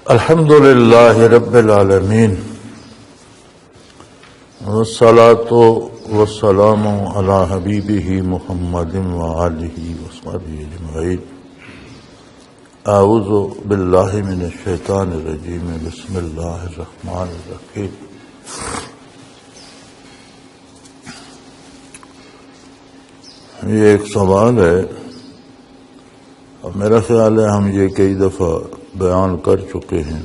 الحمد للہ رب العالمین والصلاة والسلام علی حبیبہ محمد وآلہ وصحبہ اجمعین۔ اعوذ باللہ من الشیطان الرجیم، بسم اللہ الرحمن الرحیم۔ یہ ایک سوال ہے، اور میرا خیال ہے ہم یہ کئی دفعہ بیان کر چکے ہیں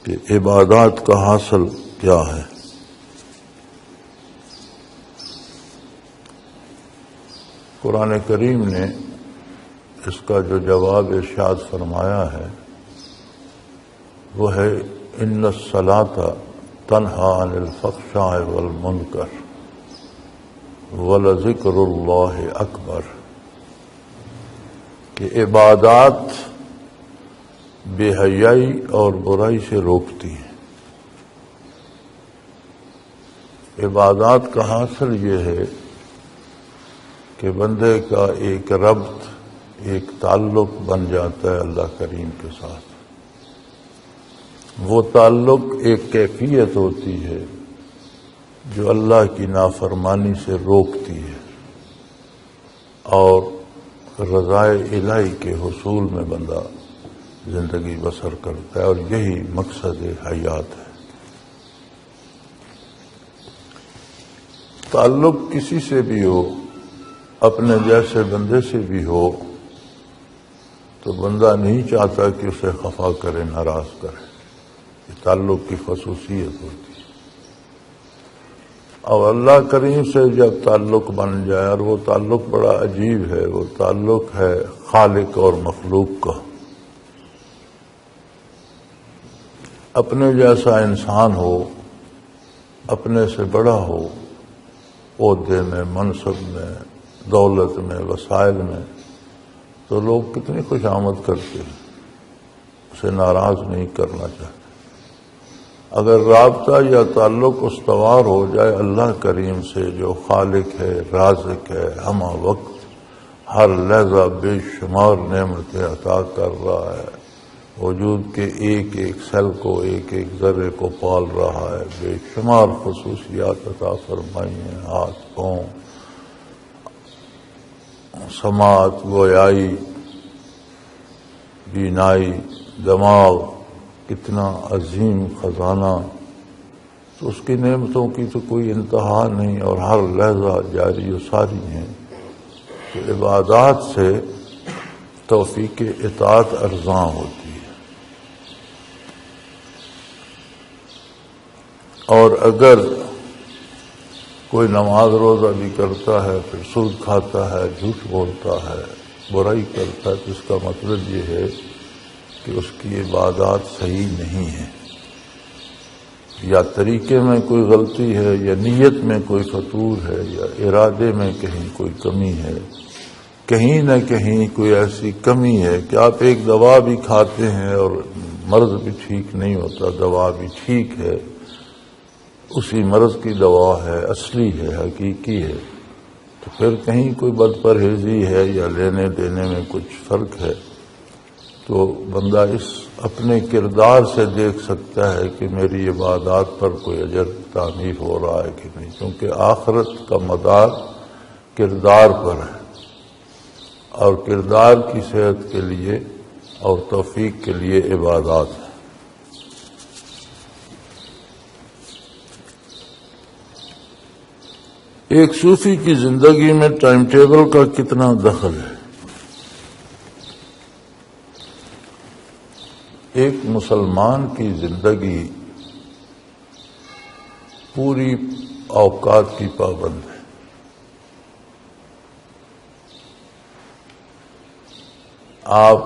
کہ عبادات کا حاصل کیا ہے۔ قرآن کریم نے اس کا جو جواب ارشاد فرمایا ہے وہ ہے ان الصلاۃ تنہی عن الفحشاء والمنکر ولذکر اللہ اکبر، کہ عبادات بے حیائی اور برائی سے روکتی ہیں۔ عبادات کا حاصل یہ ہے کہ بندے کا ایک ربط، ایک تعلق بن جاتا ہے اللہ کریم کے ساتھ۔ وہ تعلق ایک کیفیت ہوتی ہے جو اللہ کی نافرمانی سے روکتی ہے اور رضائے الہی کے حصول میں بندہ زندگی بسر کرتا ہے، اور یہی مقصد حیات ہے۔ تعلق کسی سے بھی ہو، اپنے جیسے بندے سے بھی ہو، تو بندہ نہیں چاہتا کہ اسے خفا کرے، ناراض کرے۔ یہ تعلق کی خصوصیت ہوتی ہے۔ اور اللہ کریم سے جب تعلق بن جائے، اور وہ تعلق بڑا عجیب ہے، وہ تعلق ہے خالق اور مخلوق کا۔ اپنے جیسا انسان ہو، اپنے سے بڑا ہو، عہدے میں، منصب میں، دولت میں، وسائل میں، تو لوگ کتنی خوش آمد کرتے ہیں، اسے ناراض نہیں کرنا چاہتے۔ اگر رابطہ یا تعلق استوار ہو جائے اللہ کریم سے، جو خالق ہے، رازق ہے، ہمہ وقت ہر لحظہ بے شمار نعمتیں عطا کر رہا ہے، وجود کے ایک ایک سیل کو، ایک ایک ذرے کو پال رہا ہے، بے شمار خصوصیات عطا فرمائی ہیں، ہاتھ، پاؤں، سماعت، گویائی، بینائی، دماغ، کتنا عظیم خزانہ۔ تو اس کی نعمتوں کی تو کوئی انتہا نہیں، اور ہر لحظہ جاری و ساری ہیں۔ تو عبادات سے توفیق اطاعت ارزاں ہوتی ہے۔ اور اگر کوئی نماز روزہ بھی کرتا ہے، پھر سود کھاتا ہے، جھوٹ بولتا ہے، برائی کرتا ہے، تو اس کا مطلب یہ ہے کہ اس کی عبادات صحیح نہیں ہے، یا طریقے میں کوئی غلطی ہے، یا نیت میں کوئی فطور ہے، یا ارادے میں کہیں کوئی کمی ہے، کہیں نہ کہیں کوئی ایسی کمی ہے کہ آپ ایک دوا بھی کھاتے ہیں اور مرض بھی ٹھیک نہیں ہوتا، دوا بھی ٹھیک ہے، اسی مرض کی دوا ہے، اصلی ہے، حقیقی ہے، تو پھر کہیں کوئی بد پرہیزی ہے یا لینے دینے میں کچھ فرق ہے، تو بندہ اس اپنے کردار سے دیکھ سکتا ہے کہ میری عبادات پر کوئی اجر تعمیر ہو رہا ہے کہ نہیں، کیونکہ آخرت کا مدار کردار پر ہے، اور کردار کی صحت کے لیے اور توفیق کے لیے عبادات ہے۔ ایک صوفی کی زندگی میں ٹائم ٹیبل کا کتنا دخل ہے؟ ایک مسلمان کی زندگی پوری اوقات کی پابند ہے۔ آپ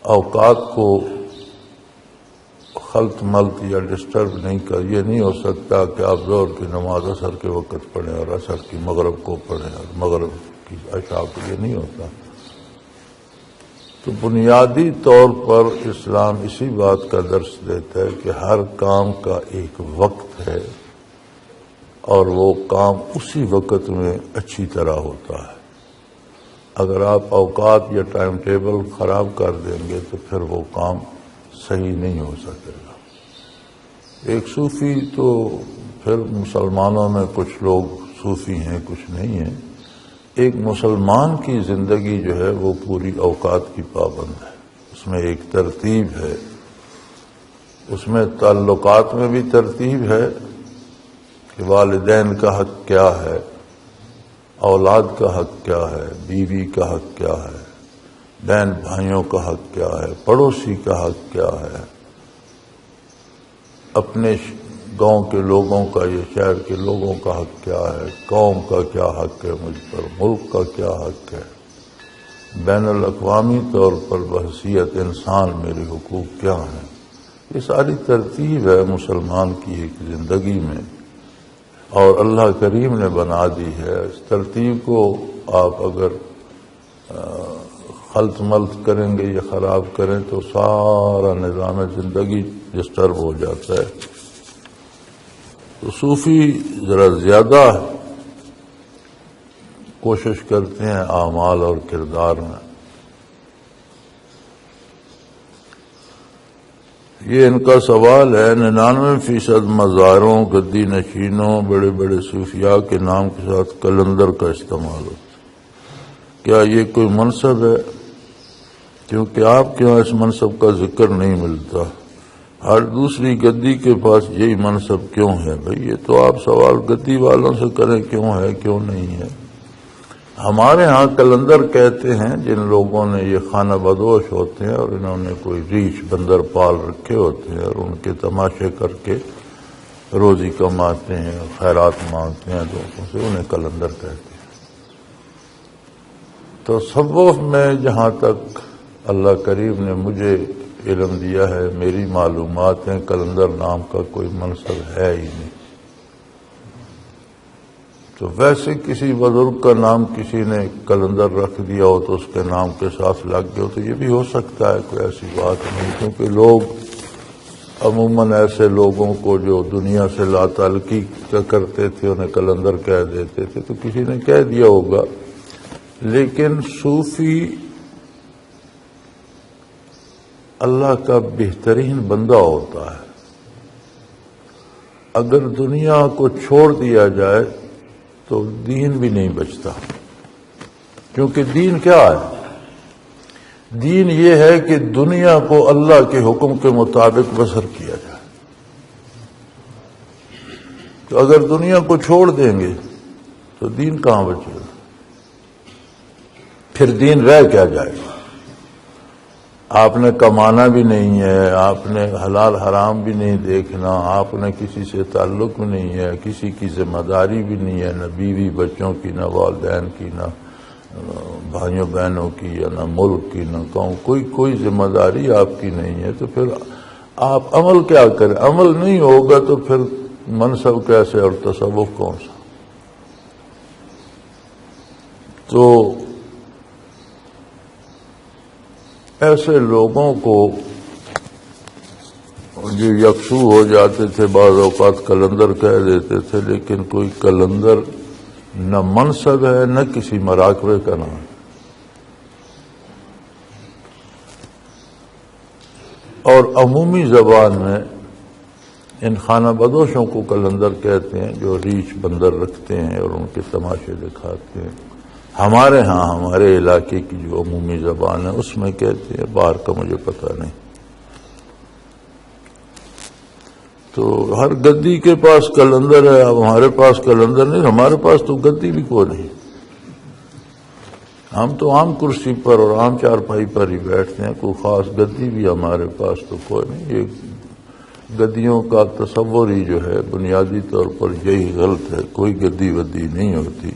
اوقات کو خلط ملط یا ڈسٹرب نہیں کر، یہ نہیں ہو سکتا کہ آپ ظہر کی نماز عصر کے وقت پڑھیں اور عصر کی مغرب کو پڑھیں اور مغرب کی عشاء کو، یہ نہیں ہوتا۔ تو بنیادی طور پر اسلام اسی بات کا درس دیتا ہے کہ ہر کام کا ایک وقت ہے، اور وہ کام اسی وقت میں اچھی طرح ہوتا ہے۔ اگر آپ اوقات یا ٹائم ٹیبل خراب کر دیں گے تو پھر وہ کام صحیح نہیں ہو سکے گا۔ ایک صوفی تو پھر مسلمانوں میں کچھ لوگ صوفی ہیں کچھ نہیں ہیں، ایک مسلمان کی زندگی جو ہے وہ پوری اوقات کی پابند ہے، اس میں ایک ترتیب ہے، اس میں تعلقات میں بھی ترتیب ہے کہ والدین کا حق کیا ہے، اولاد کا حق کیا ہے، بیوی کا حق کیا ہے، بہن بھائیوں کا حق کیا ہے، پڑوسی کا حق کیا ہے، اپنے گاؤں کے لوگوں کا یا شہر کے لوگوں کا حق کیا ہے، قوم کا کیا حق ہے مجھ پر، ملک کا کیا حق ہے، بین الاقوامی طور پر بحیثیت انسان میرے حقوق کیا ہیں۔ یہ ساری ترتیب ہے مسلمان کی ایک زندگی میں، اور اللہ کریم نے بنا دی ہے۔ اس ترتیب کو آپ اگر خلط ملط کریں گے یا خراب کریں تو سارا نظام زندگی ڈسٹرب ہو جاتا ہے۔ تو صوفی ذرا زیادہ کوشش کرتے ہیں اعمال اور کردار میں۔ یہ ان کا سوال ہے، 99% مزاروں، گدی نشینوں، بڑے بڑے صوفیاء کے نام کے ساتھ کلندر کا استعمال ہوتا ہے، کیا یہ کوئی منصب ہے؟ کیونکہ آپ کے یہاں اس منصب کا ذکر نہیں ملتا، ہر دوسری گدی کے پاس یہی منصب کیوں ہے؟ بھئی یہ تو آپ سوال گدی والوں سے کریں کیوں ہے کیوں نہیں ہے۔ ہمارے ہاں کلندر کہتے ہیں جن لوگوں نے یہ خانہ بدوش ہوتے ہیں اور انہوں نے کوئی ریچھ بندر پال رکھے ہوتے ہیں اور ان کے تماشے کر کے روزی کماتے ہیں، خیرات مانگتے ہیں لوگوں سے، انہیں کلندر کہتے ہیں۔ تو تصوف میں جہاں تک اللہ کریم نے مجھے علم دیا ہے، میری معلومات ہیں، کلندر نام کا کوئی منصب ہے ہی نہیں۔ تو ویسے کسی بزرگ کا نام کسی نے کلندر رکھ دیا ہو تو اس کے نام کے ساتھ لگ گیا ہو تو یہ بھی ہو سکتا ہے، کوئی ایسی بات نہیں، کیونکہ لوگ عموماً ایسے لوگوں کو جو دنیا سے لا تعلقی کرتے تھے انہیں کلندر کہہ دیتے تھے، تو کسی نے کہہ دیا ہوگا۔ لیکن صوفی اللہ کا بہترین بندہ ہوتا ہے، اگر دنیا کو چھوڑ دیا جائے تو دین بھی نہیں بچتا، کیونکہ دین کیا ہے؟ دین یہ ہے کہ دنیا کو اللہ کے حکم کے مطابق بسر کیا جائے۔ تو اگر دنیا کو چھوڑ دیں گے تو دین کہاں بچے گا؟ پھر دین رہ کیا جائے گا؟ آپ نے کمانا بھی نہیں ہے، آپ نے حلال حرام بھی نہیں دیکھنا، آپ نے کسی سے تعلق بھی نہیں ہے، کسی کی ذمہ داری بھی نہیں ہے، نہ بیوی بچوں کی، نہ والدین کی، نہ بھائیوں بہنوں کی، یا نہ ملک کی، نہ قوم، کوئی ذمہ داری آپ کی نہیں ہے، تو پھر آپ عمل کیا کریں؟ عمل نہیں ہوگا تو پھر منصب کیسے اور تصوف کون سا؟ تو ایسے لوگوں کو جو یکسو ہو جاتے تھے بعض اوقات کلندر کہہ دیتے تھے، لیکن کوئی کلندر نہ منصب ہے نہ کسی مراقبے کا نام ہے۔ اور عمومی زبان میں ان خانہ بدوشوں کو کلندر کہتے ہیں جو ریچھ بندر رکھتے ہیں اور ان کے تماشے دکھاتے ہیں۔ ہمارے ہاں ہمارے علاقے کی جو عمومی زبان ہے اس میں کہتے ہیں، باہر کا مجھے پتہ نہیں۔ تو ہر گدی کے پاس کلندر ہے، اب ہمارے پاس کلندر نہیں، ہمارے پاس تو گدی بھی کوئی نہیں، ہم تو عام کرسی پر اور عام چارپائی پر ہی بیٹھتے ہیں، کوئی خاص گدی بھی ہمارے پاس تو کوئی نہیں۔ یہ گدیوں کا تصور ہی جو ہے بنیادی طور پر یہی غلط ہے، کوئی گدی ودی نہیں ہوتی۔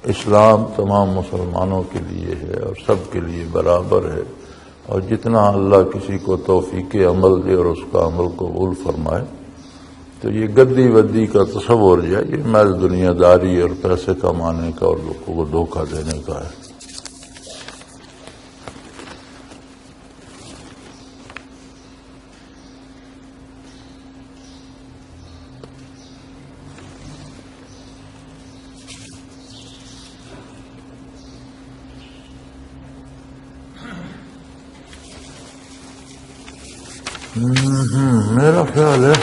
اسلام تمام مسلمانوں کے لیے ہے اور سب کے لیے برابر ہے، اور جتنا اللہ کسی کو توفیق عمل دے اور اس کا عمل قبول فرمائے، تو یہ گدی ودی کا تصور جو ہے یہ محض دنیا داری اور پیسے کمانے کا اور لوگوں کو دھوکہ دینے کا ہے۔ میرا خیال ہے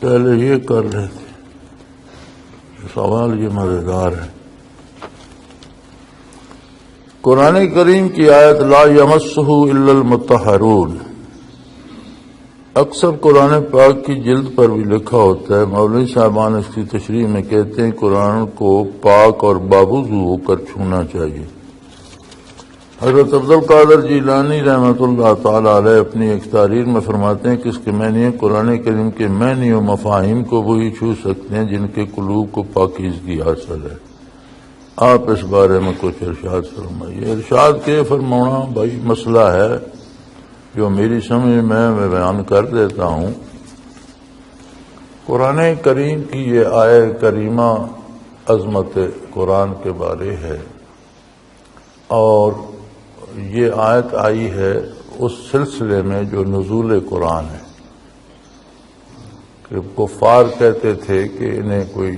پہلے یہ کر رہے تھے، سوال یہ مزیدار ہے۔ قرآن کریم کی آیت لا یمسہ الا المطہرون، اکثر قرآن پاک کی جلد پر بھی لکھا ہوتا ہے، مولوی صاحبان اس کی تشریح میں کہتے ہیں قرآن کو پاک اور بابوضو ہو کر چھونا چاہیے۔ حضرت عبد القادر جیلانی رحمۃ اللہ تعالی علیہ اپنی ایک تحریر میں فرماتے ہیں کہ اس کے معنی قرآن کریم کے معنی و مفاہیم کو وہی چھو سکتے ہیں جن کے قلوب کو پاکیزگی حاصل ہے۔ آپ اس بارے میں کچھ ارشاد فرمائیے۔ ارشاد کے فرمانا بھائی مسئلہ ہے جو میری سمجھ میں بیان کر دیتا ہوں۔ قرآن کریم کی یہ آیت کریمہ عظمت قرآن کے بارے ہے، اور یہ آیت آئی ہے اس سلسلے میں جو نزول قرآن ہے، کہ کفار کہتے تھے کہ انہیں کوئی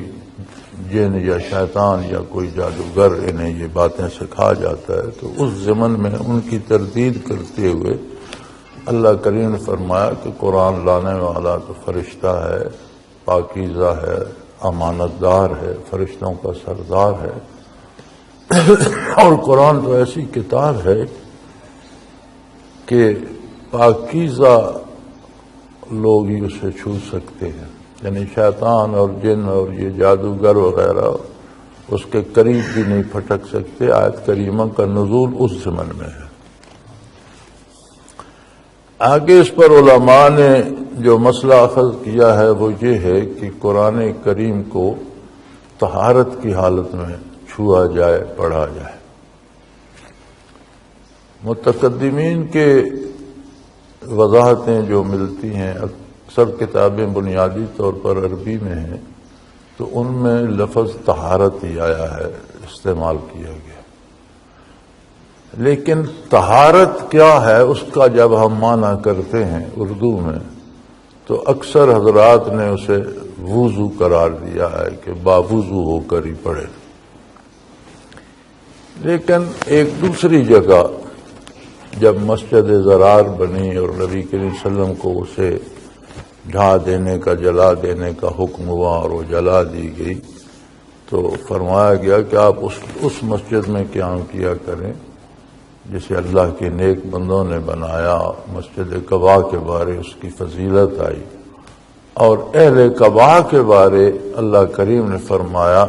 جن یا شیطان یا کوئی جادوگر انہیں یہ باتیں سکھا جاتا ہے، تو اس ضمن میں ان کی تردید کرتے ہوئے اللہ کریم نے فرمایا کہ قرآن لانے والا تو فرشتہ ہے، پاکیزہ ہے، امانت دار ہے، فرشتوں کا سردار ہے، اور قرآن تو ایسی کتاب ہے کہ پاکیزہ لوگ ہی اسے چھو سکتے ہیں، یعنی شیطان اور جن اور یہ جادوگر وغیرہ اس کے قریب بھی نہیں پھٹک سکتے۔ آیت کریمہ کا نزول اس ضمن میں ہے۔ آگے اس پر علماء نے جو مسئلہ اخذ کیا ہے وہ یہ ہے کہ قرآن کریم کو طہارت کی حالت میں چھوا جائے، پڑھا جائے۔ متقدمین کے وضاحتیں جو ملتی ہیں، اکثر کتابیں بنیادی طور پر عربی میں ہیں، تو ان میں لفظ طہارت ہی آیا ہے، استعمال کیا گیا۔ لیکن طہارت کیا ہے اس کا جب ہم معنی کرتے ہیں اردو میں، تو اکثر حضرات نے اسے وضو قرار دیا ہے کہ باوضو ہو کر ہی پڑھے۔ لیکن ایک دوسری جگہ جب مسجد زرار بنی اور نبی کریم صلی اللہ علیہ وسلم کو اسے ڈھا دینے کا، جلا دینے کا حکم ہوا اور وہ جلا دی گئی، تو فرمایا گیا کہ آپ اس مسجد میں قیام کیا کریں جسے اللہ کے نیک بندوں نے بنایا۔ مسجد قباء کے بارے اس کی فضیلت آئی، اور اہل قباء کے بارے اللہ کریم نے فرمایا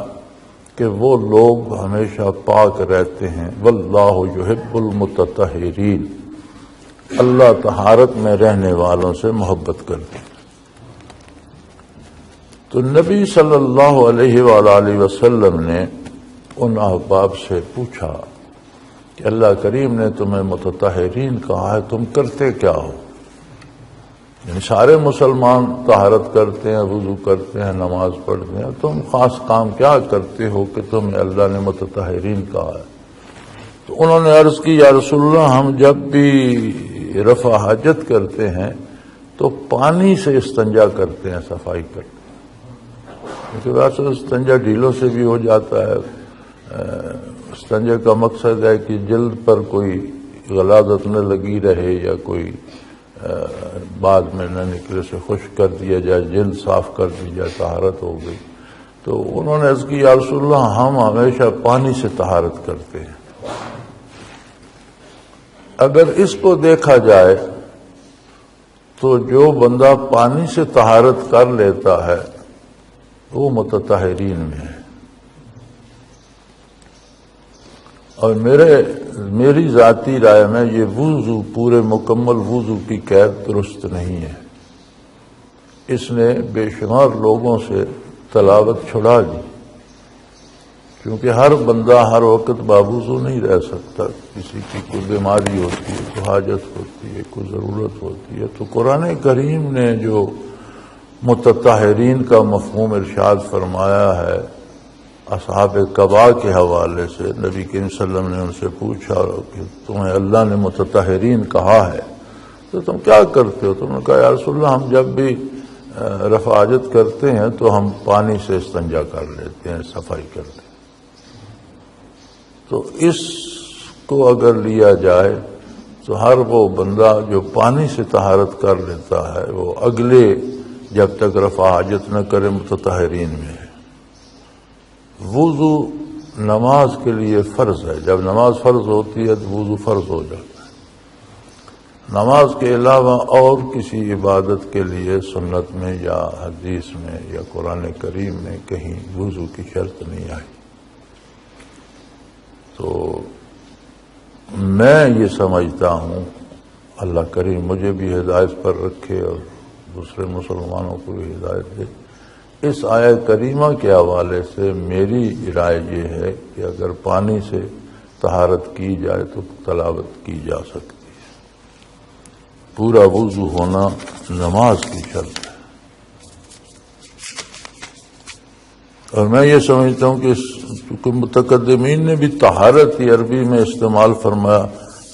کہ وہ لوگ ہمیشہ پاک رہتے ہیں، واللہ یحب المتطہرین، اللہ طہارت میں رہنے والوں سے محبت کرتے ہیں۔ تو نبی صلی اللہ علیہ وآلہ وسلم نے ان احباب سے پوچھا کہ اللہ کریم نے تمہیں متطہرین کہا ہے، تم کرتے کیا ہو؟ یعنی سارے مسلمان طہارت کرتے ہیں، وضو کرتے ہیں، نماز پڑھتے ہیں، تم خاص کام کیا کرتے ہو کہ تمہیں اللہ نے متطہرین کہا ہے؟ تو انہوں نے عرض کی یا رسول اللہ، ہم جب بھی رفع حاجت کرتے ہیں تو پانی سے استنجا کرتے ہیں، صفائی کرتے ہیں، کیونکہ ویسے استنجا ڈھیلوں سے بھی ہو جاتا ہے۔ استنجے کا مقصد ہے کہ جلد پر کوئی غلاظت نہ لگی رہے یا کوئی بعد میں نہ نکلے، سے خشک کر دیا جائے، جلد صاف کر دی جائے، طہارت ہو گئی۔ تو انہوں نے عرض کی یا رسول اللہ، ہم ہمیشہ پانی سے طہارت کرتے ہیں۔ اگر اس کو دیکھا جائے تو جو بندہ پانی سے طہارت کر لیتا ہے وہ متطہرین میں ہے، اور میری ذاتی رائے میں یہ وضو پورے مکمل وضو کی قید درست نہیں ہے۔ اس نے بے شمار لوگوں سے تلاوت چھڑا دی، کیونکہ ہر بندہ ہر وقت باوضو نہیں رہ سکتا، کسی کی کوئی بیماری ہوتی ہے، کوئی حاجت ہوتی ہے، کوئی ضرورت ہوتی ہے۔ تو قرآن کریم نے جو متطہرین کا مفہوم ارشاد فرمایا ہے، اصحاب قباء کے حوالے سے نبی کریم صلی اللہ علیہ وسلم نے ان سے پوچھا کہ تمہیں اللہ نے متطہرین کہا ہے تو تم کیا کرتے ہو؟ تم نے کہا یا رسول اللہ، ہم جب بھی رفع حاجت کرتے ہیں تو ہم پانی سے استنجا کر لیتے ہیں، صفائی کرتے ہیں۔ تو اس کو اگر لیا جائے تو ہر وہ بندہ جو پانی سے طہارت کر لیتا ہے وہ اگلے جب تک رفع حاجت نہ کرے متطہرین میں ہے۔ وضو نماز کے لیے فرض ہے، جب نماز فرض ہوتی ہے تو وضو فرض ہو جاتا ہے۔ نماز کے علاوہ اور کسی عبادت کے لیے سنت میں یا حدیث میں یا قرآن کریم میں کہیں وضو کی شرط نہیں آئی۔ تو میں یہ سمجھتا ہوں، اللہ کریم مجھے بھی ہدایت پر رکھے اور دوسرے مسلمانوں کو بھی ہدایت دے، اس آیہ کریمہ کے حوالے سے میری رائے یہ ہے کہ اگر پانی سے طہارت کی جائے تو تلاوت کی جا سکتی ہے۔ پورا وضو ہونا نماز کی شرط ہے، اور میں یہ سمجھتا ہوں کہ چونکہ متقدمین نے بھی طہارت ہی عربی میں استعمال فرمایا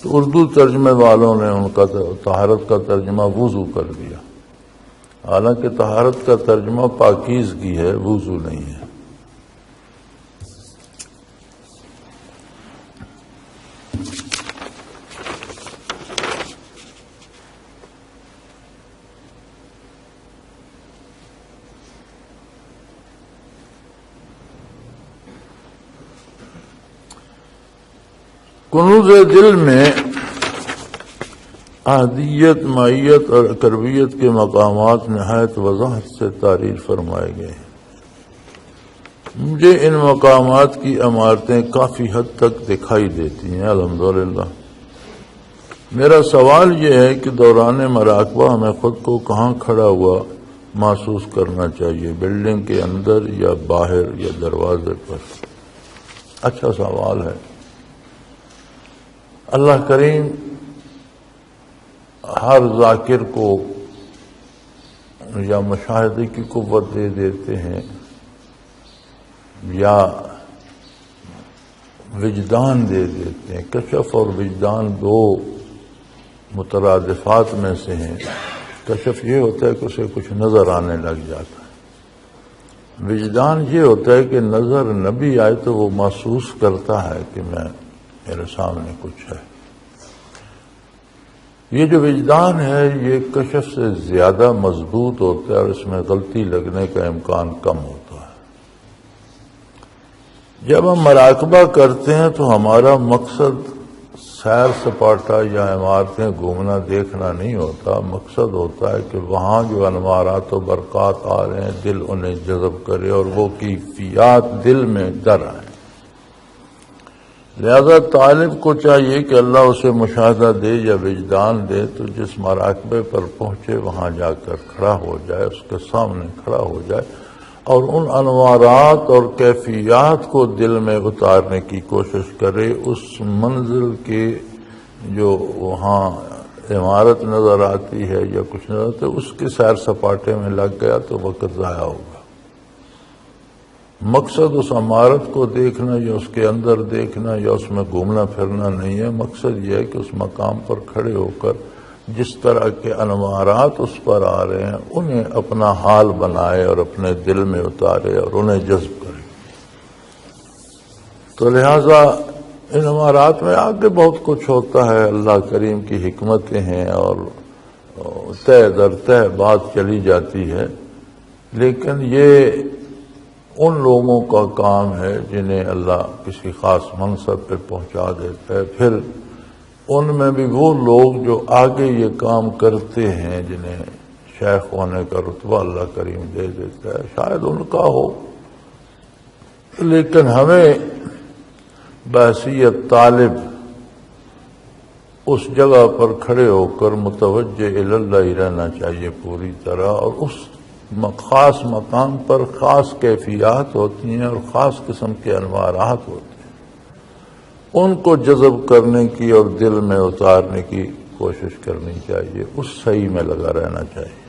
تو اردو ترجمے والوں نے ان کا طہارت کا ترجمہ وضو کر دیا، حالانکہ طہارت کا ترجمہ پاکیزگی ہے، وضو نہیں ہے۔ کنوز دل میں احدیت، معیت اور اقربیت کے مقامات نہایت وضاحت سے تعریف فرمائے گئے ہیں۔ مجھے ان مقامات کی عمارتیں کافی حد تک دکھائی دیتی ہیں، الحمدللہ۔ میرا سوال یہ ہے کہ دوران مراقبہ ہمیں خود کو کہاں کھڑا ہوا محسوس کرنا چاہیے، بلڈنگ کے اندر یا باہر یا دروازے پر؟ اچھا سوال ہے۔ اللہ کریم ہر ذاکر کو یا مشاہدے کی قوت دے دیتے ہیں یا وجدان دے دیتے ہیں۔ کشف اور وجدان دو مترادفات میں سے ہیں۔ کشف یہ ہوتا ہے کہ اسے کچھ نظر آنے لگ جاتا ہے، وجدان یہ ہوتا ہے کہ نظر نہ بھی آئے تو وہ محسوس کرتا ہے کہ میرے سامنے کچھ ہے۔ یہ جو وجدان ہے یہ کشف سے زیادہ مضبوط ہوتا ہے اور اس میں غلطی لگنے کا امکان کم ہوتا ہے۔ جب ہم مراقبہ کرتے ہیں تو ہمارا مقصد سیر سپاٹا یا عمارتیں گھومنا دیکھنا نہیں ہوتا، مقصد ہوتا ہے کہ وہاں جو انوارات و برکات آ رہے ہیں دل انہیں جذب کرے اور وہ کیفیات دل میں در آئے۔ لہذا طالب کو چاہیے کہ اللہ اسے مشاہدہ دے یا وجدان دے تو جس مراقبے پر پہنچے وہاں جا کر کھڑا ہو جائے، اس کے سامنے کھڑا ہو جائے اور ان انوارات اور کیفیات کو دل میں اتارنے کی کوشش کرے۔ اس منزل کے جو وہاں عمارت نظر آتی ہے یا کچھ نظر آتا ہے اس کے سیر سپاٹے میں لگ گیا تو وقت ضائع ہوگا۔ مقصد اس عمارت کو دیکھنا یا اس کے اندر دیکھنا یا اس میں گھومنا پھرنا نہیں ہے، مقصد یہ ہے کہ اس مقام پر کھڑے ہو کر جس طرح کے انوارات اس پر آ رہے ہیں انہیں اپنا حال بنائے اور اپنے دل میں اتارے اور انہیں جذب کرے۔ تو لہذا ان انوارات میں آگے بہت کچھ ہوتا ہے، اللہ کریم کی حکمتیں ہیں اور تہ در تہ بات چلی جاتی ہے، لیکن یہ ان لوگوں کا کام ہے جنہیں اللہ کسی خاص منصب پہ پہنچا دیتا ہے۔ پھر ان میں بھی وہ لوگ جو آگے یہ کام کرتے ہیں جنہیں شیخ ہونے کا رتبہ اللہ کریم دے دیتا ہے، شاید ان کا ہو، لیکن ہمیں بحیثیت طالب اس جگہ پر کھڑے ہو کر متوجہ اللہ ہی رہنا چاہیے پوری طرح، اور اس خاص مقام پر خاص کیفیات ہوتی ہیں اور خاص قسم کے انوارات ہوتے ہیں، ان کو جذب کرنے کی اور دل میں اتارنے کی کوشش کرنی چاہیے، اس صحیح میں لگا رہنا چاہیے۔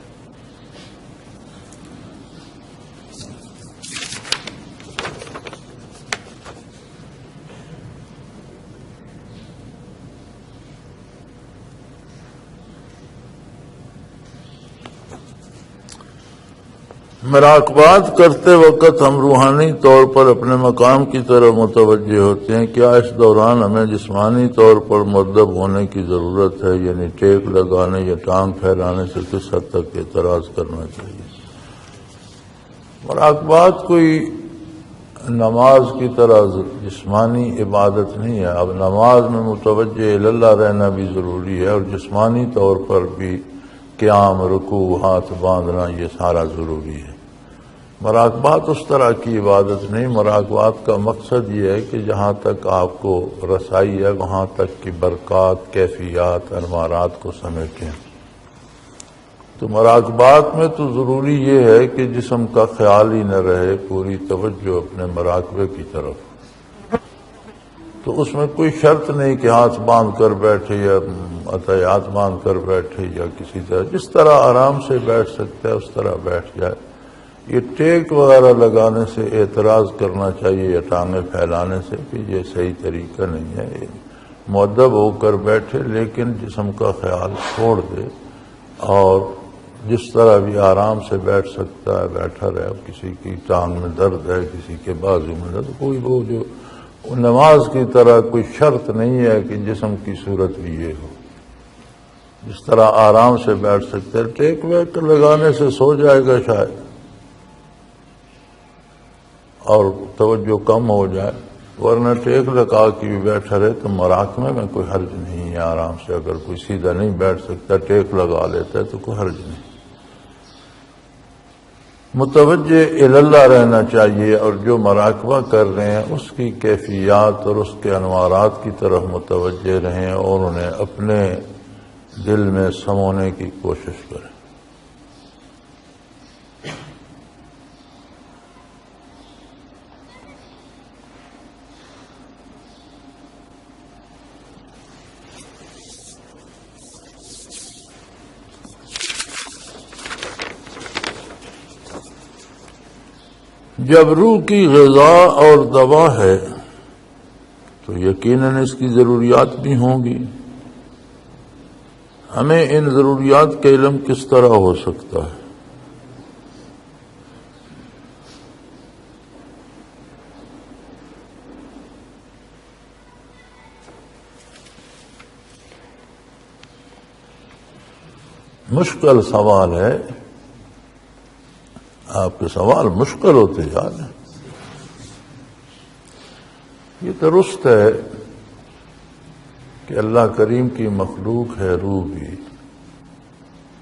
مراقبات کرتے وقت ہم روحانی طور پر اپنے مقام کی طرف متوجہ ہوتے ہیں. کیا اس دوران ہمیں جسمانی طور پر مؤدب ہونے کی ضرورت ہے؟ یعنی ٹیک لگانے یا ٹانگ پھیلانے سے کس حد تک اعتراض کرنا چاہیے؟ مراقبات کوئی نماز کی طرح جسمانی عبادت نہیں ہے. اب نماز میں متوجہ اللہ رہنا بھی ضروری ہے، اور جسمانی طور پر بھی قیام، رکوع، ہاتھ باندھنا، یہ سارا ضروری ہے. مراقبات اس طرح کی عبادت نہیں. مراقبات کا مقصد یہ ہے کہ جہاں تک آپ کو رسائی ہے وہاں تک کی برکات، کیفیات، انوارات کو سمیٹیں. تو مراقبات میں تو ضروری یہ ہے کہ جسم کا خیال ہی نہ رہے، پوری توجہ اپنے مراقبے کی طرف. تو اس میں کوئی شرط نہیں کہ ہاتھ باندھ کر بیٹھے یا عطیات باندھ کر بیٹھے یا کسی طرح، جس طرح آرام سے بیٹھ سکتا ہے اس طرح بیٹھ جائے. یہ ٹیک وغیرہ لگانے سے اعتراض کرنا چاہیے یا ٹانگیں پھیلانے سے کہ یہ صحیح طریقہ نہیں ہے. مؤدب ہو کر بیٹھے لیکن جسم کا خیال چھوڑ دے اور جس طرح بھی آرام سے بیٹھ سکتا ہے بیٹھا رہے. اب کسی کی ٹانگ میں درد ہے، کسی کے بازو میں درد، کوئی وہ جو نماز کی طرح کوئی شرط نہیں ہے کہ جسم کی صورت بھی یہ ہو. جس طرح آرام سے بیٹھ سکتے ہیں. ٹیک ویک لگانے سے سو جائے گا شاید اور توجہ کم ہو جائے، ورنہ ٹیک لگا کے بھی بیٹھا رہے تو مراقبے میں کوئی حرج نہیں ہے. آرام سے اگر کوئی سیدھا نہیں بیٹھ سکتا ٹیک لگا لیتا ہے تو کوئی حرج نہیں. متوجہ اللہ رہنا چاہیے، اور جو مراقبہ کر رہے ہیں اس کی کیفیات اور اس کے انوارات کی طرف متوجہ رہیں اور انہیں اپنے دل میں سمونے کی کوشش کریں. جب روح کی غذا اور دوا ہے تو یقیناً اس کی ضروریات بھی ہوں گی. ہمیں ان ضروریات کا علم کس طرح ہو سکتا ہے؟ مشکل سوال ہے. آپ کے سوال مشکل ہوتے جا رہے ہیں. یہ درست ہے کہ اللہ کریم کی مخلوق ہے، روح بھی